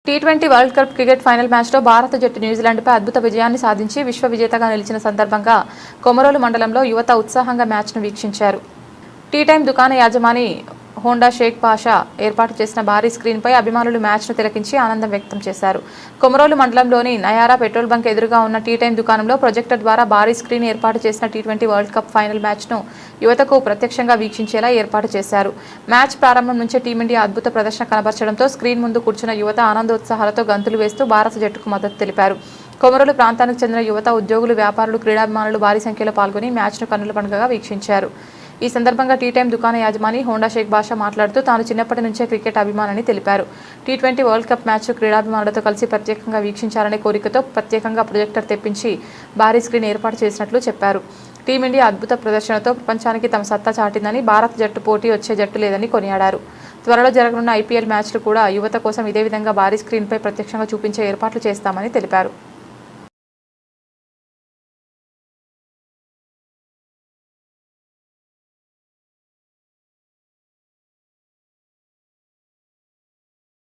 T20 world cup cricket final మ్యాచ్లో భారత జట్టు న్యూజిలాండ్పై అద్భుత విజయాన్ని సాధించి విశ్వ విజేతగా నిలిచిన సందర్భంగా కొమరోలు మండలంలో యువత ఉత్సాహంగా మ్యాచ్ను వీక్షించారు. టీ టైమ్ దుకాణ యాజమాని హోండా షేక్ పాషా ఏర్పాటు చేసిన భారీ స్క్రీన్పై అభిమానులు మ్యాచ్ను తిలకించి ఆనందం వ్యక్తం చేశారు. కొమరోలు మండలంలోని నయారా పెట్రోల్ బంక్ ఎదురుగా ఉన్న టీ టైమ్ దుకాణంలో ప్రొజెక్టర్ ద్వారా భారీ స్క్రీన్ ఏర్పాటు చేసిన టీ20 వరల్డ్ కప్ ఫైనల్ మ్యాచ్ను యువతకు ప్రత్యక్షంగా వీక్షించేలా ఏర్పాటు చేశారు. మ్యాచ్ ప్రారంభం నుంచే టీమిండియా అద్భుత ప్రదర్శన కనబర్చడంతో స్క్రీన్ ముందు కూర్చున్న యువత ఆనందోత్సాహాలతో గంతులు వేస్తూ భారత జట్టుకు మద్దతు తెలిపారు. కొమరోలు ప్రాంతానికి చెందిన యువత, ఉద్యోగులు, వ్యాపారులు, క్రీడాభిమానులు భారీ సంఖ్యలో పాల్గొని మ్యాచ్ను కన్నుల పండుగగా వీక్షించారు. ఈ సందర్భంగా టీ టైమ్ దుకాణ యాజమాని హోండా షేక్ బాషా మాట్లాడుతూ తాను చిన్నప్పటి నుంచే క్రికెట్ అభిమానని తెలిపారు. టీ20 వరల్డ్ కప్ మ్యాచ్ క్రీడాభిమానులతో కలిసి ప్రత్యేకంగా వీక్షించాలనే కోరికతో ప్రత్యేకంగా ప్రొజెక్టర్ తెప్పించి భారీ స్క్రీన్ ఏర్పాటు చేసినట్లు చెప్పారు. టీమిండియా అద్భుత ప్రదర్శనతో ప్రపంచానికి తమ సత్తా చాటిందని, భారత జట్టు పోటీ వచ్చే జట్టు లేదని కొనియాడారు. త్వరలో జరగనున్న ఐపీఎల్ మ్యాచ్లు కూడా యువత కోసం ఇదే విధంగా భారీ స్క్రీన్పై ప్రత్యక్షంగా చూపించే ఏర్పాట్లు చేస్తామని తెలిపారు.